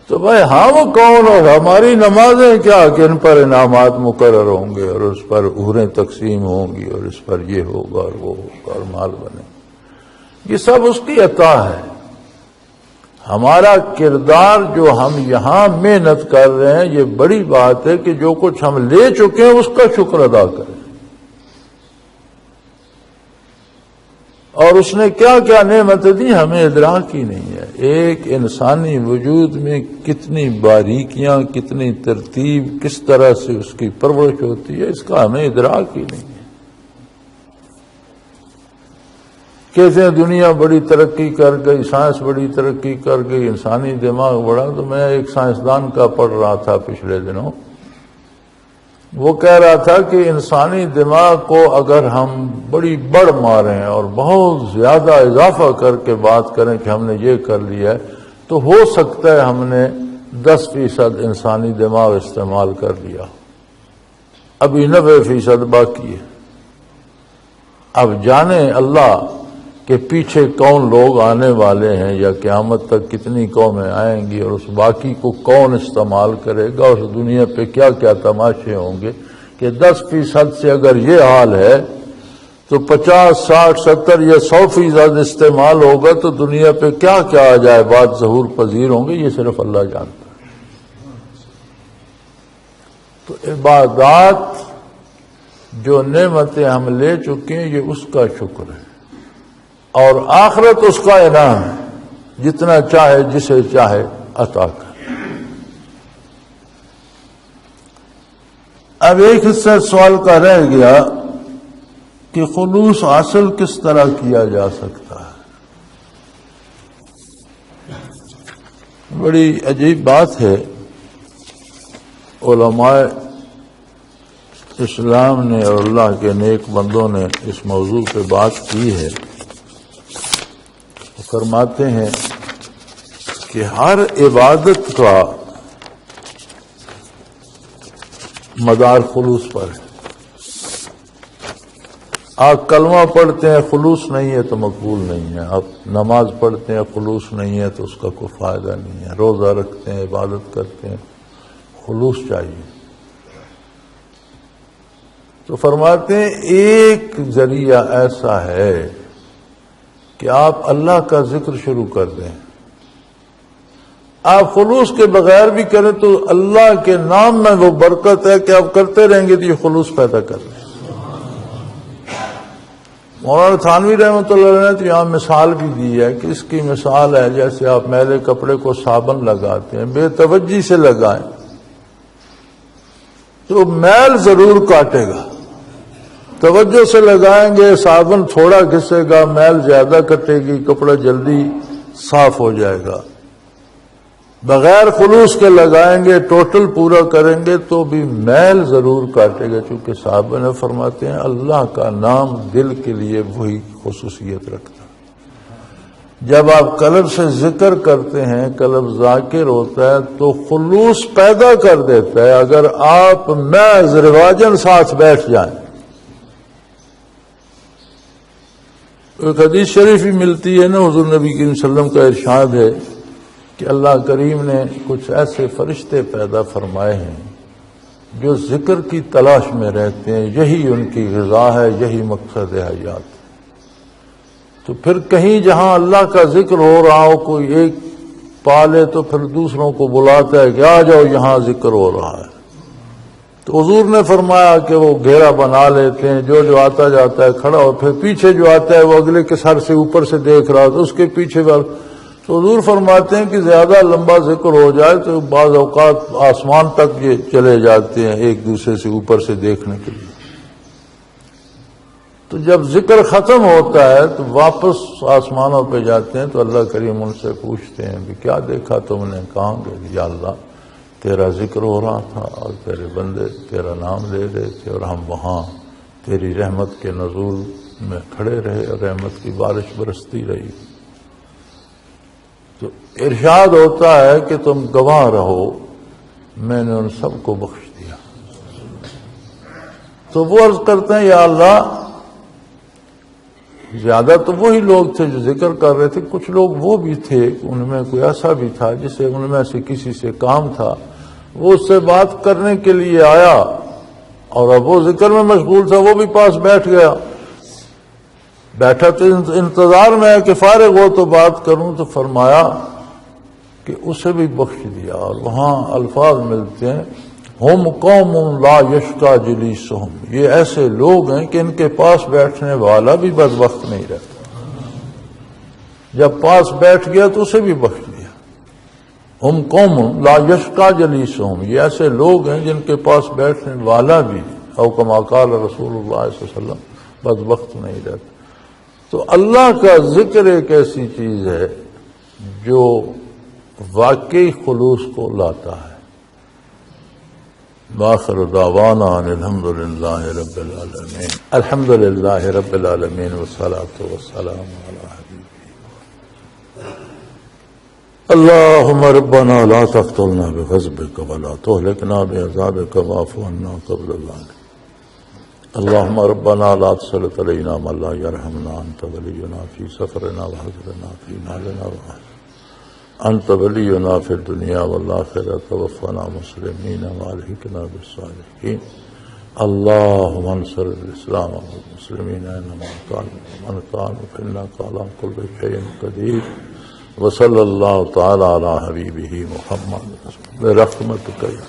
تو بھائی ہم کون اور ہماری نمازیں کیا کہ ان پر انعامات مقرر ہوں گے اور اس پر عہریں تقسیم ہوں گی اور اس پر یہ ہوگا اور وہ ہوگا اور مال بنے، یہ سب اس کی عطا ہے۔ ہمارا کردار جو ہم یہاں محنت کر رہے ہیں یہ بڑی بات ہے کہ جو کچھ ہم لے چکے ہیں اس کا شکر ادا کریں، اور اس نے کیا کیا نعمتیں دی ہمیں ادراک ہی نہیں ہے۔ ایک انسانی وجود میں کتنی باریکیاں، کتنی ترتیب، کس طرح سے اس کی پرورش ہوتی ہے اس کا ہمیں ادراک ہی نہیں ہے۔ کہتے ہیں دنیا بڑی ترقی کر گئی، سائنس بڑی ترقی کر گئی، انسانی دماغ بڑا۔ تو میں ایک سائنسدان کا پڑھ رہا تھا پچھلے دنوں، وہ کہہ رہا تھا کہ انسانی دماغ کو اگر ہم بڑی بڑھ ماریں اور بہت زیادہ اضافہ کر کے بات کریں کہ ہم نے یہ کر لیا ہے، تو ہو سکتا ہے ہم نے 10% انسانی دماغ استعمال کر لیا، ابھی 90% باقی ہے۔ اب جانے اللہ کہ پیچھے کون لوگ آنے والے ہیں یا قیامت تک کتنی قومیں آئیں گی اور اس باقی کو کون استعمال کرے گا، اس دنیا پہ کیا کیا تماشے ہوں گے کہ 10% سے اگر یہ حال ہے تو 50، 60، 70 یا 100% استعمال ہوگا تو دنیا پہ کیا کیا عجائبات ظہور پذیر ہوں گے، یہ صرف اللہ جانتا ہے۔ تو عبادات جو نعمتیں ہم لے چکے ہیں یہ اس کا شکر ہے، اور آخرت اس کا انعام ہے، جتنا چاہے جسے چاہے عطا کر۔ اب ایک حصہ سوال کا رہ گیا کہ خلوص حاصل کس طرح کیا جا سکتا ہے۔ بڑی عجیب بات ہے، علماء اسلام نے اور اللہ کے نیک بندوں نے اس موضوع پہ بات کی ہے۔ فرماتے ہیں کہ ہر عبادت کا مدار خلوص پر ہے۔ آپ کلمہ پڑھتے ہیں خلوص نہیں ہے تو مقبول نہیں ہے، آپ نماز پڑھتے ہیں خلوص نہیں ہے تو اس کا کوئی فائدہ نہیں ہے، روزہ رکھتے ہیں، عبادت کرتے ہیں، خلوص چاہیے۔ تو فرماتے ہیں ایک ذریعہ ایسا ہے کہ آپ اللہ کا ذکر شروع کر دیں۔ آپ خلوص کے بغیر بھی کریں تو اللہ کے نام میں وہ برکت ہے کہ آپ کرتے رہیں گے تو یہ خلوص پیدا کر لیں۔ مولانا تھانوی رحمۃ اللہ علیہ نے تو یہاں مثال بھی دی ہے کہ اس کی مثال ہے جیسے آپ میلے کپڑے کو صابن لگاتے ہیں، بے توجہی سے لگائیں تو میل ضرور کاٹے گا، توجہ سے لگائیں گے صابن تھوڑا گھسے گا، میل زیادہ کٹے گی، کپڑا جلدی صاف ہو جائے گا۔ بغیر خلوص کے لگائیں گے، ٹوٹل پورا کریں گے تو بھی میل ضرور کاٹے گا، چونکہ صحابہ نے فرماتے ہیں اللہ کا نام دل کے لیے وہی خصوصیت رکھتا ہے۔ جب آپ قلب سے ذکر کرتے ہیں، قلب ذاکر ہوتا ہے تو خلوص پیدا کر دیتا ہے۔ اگر آپ محض رواجن ساتھ بیٹھ جائیں، ایک حدیث شریف ہی ملتی ہے نا، حضور نبی کریم صلی اللہ علیہ وسلم کا ارشاد ہے کہ اللہ کریم نے کچھ ایسے فرشتے پیدا فرمائے ہیں جو ذکر کی تلاش میں رہتے ہیں، یہی ان کی غذا ہے، یہی مقصد حیات۔ تو پھر کہیں جہاں اللہ کا ذکر ہو رہا ہو کوئی ایک پالے تو پھر دوسروں کو بلاتا ہے کہ آ جاؤ یہاں ذکر ہو رہا ہے۔ تو حضور نے فرمایا کہ وہ گھیرا بنا لیتے ہیں، جو آتا جاتا ہے کھڑا ہو، پھر پیچھے جو آتا ہے وہ اگلے کے سر سے اوپر سے دیکھ رہا تو اس کے پیچھے تو حضور فرماتے ہیں کہ زیادہ لمبا ذکر ہو جائے تو بعض اوقات آسمان تک یہ چلے جاتے ہیں ایک دوسرے سے اوپر سے دیکھنے کے لیے۔ تو جب ذکر ختم ہوتا ہے تو واپس آسمانوں پہ جاتے ہیں تو اللہ کریم ان سے پوچھتے ہیں کہ کیا دیکھا تم نے؟ کہاں گے یا اللہ تیرا ذکر ہو رہا تھا اور تیرے بندے تیرا نام لے رہے تھے اور ہم وہاں تیری رحمت کے نزول میں کھڑے رہے اور رحمت کی بارش برستی رہی. تو ارشاد ہوتا ہے کہ تم گواہ رہو میں نے ان سب کو بخش دیا. تو وہ عرض کرتے ہیں یا اللہ زیادہ تو وہی لوگ تھے جو ذکر کر رہے تھے، کچھ لوگ وہ بھی تھے ان میں کوئی ایسا بھی تھا جسے ان میں سے کسی سے کام تھا، وہ اس سے بات کرنے کے لیے آیا اور اب وہ ذکر میں مشغول تھا، وہ بھی پاس بیٹھ گیا. بیٹھا تو انتظار میں ہے کہ فارغ ہو تو بات کروں، تو فرمایا کہ اسے بھی بخش دیا. اور وہاں الفاظ ملتے ہیں ہم قوم لا یشکا جلیسہم، یہ ایسے لوگ ہیں کہ ان کے پاس بیٹھنے والا بھی بدبخت نہیں رہتا. جب پاس بیٹھ گیا تو اسے بھی بخش دیا. ہم قوم لا یشکا جلیسہم، یہ ایسے لوگ ہیں جن کے پاس بیٹھنے والا بھی او کما قال رسول اللہ صلی اللہ علیہ وسلم بدبخت نہیں رہتا. تو اللہ کا ذکر ایک ایسی چیز ہے جو واقعی خلوص کو لاتا ہے. وآخر دعوانا ان الحمد للہ رب العالمین. الحمد للہ رب العالمین والصلاة والسلام علی حبیبہ. اللہم ربنا لا تقتلنا بغضبک ولا تہلکنا بعذابک واعف عنا قبل ذلک. اللہم ربنا لا تسلط علینا من لا یرحمنا انت ولینا فی سفرنا وحضرنا فی نالنا وحضرنا انت ولینا فی الدنیا والآخرہ توفنا مسلمین والحقنا بالصالحین. اللہم انصر الاسلام والمسلمین اینما کانوا من کانوا فإنک علی کل شیء قدیر. وصلی اللہ تعالی علی حبیبہ محمد برحمتک.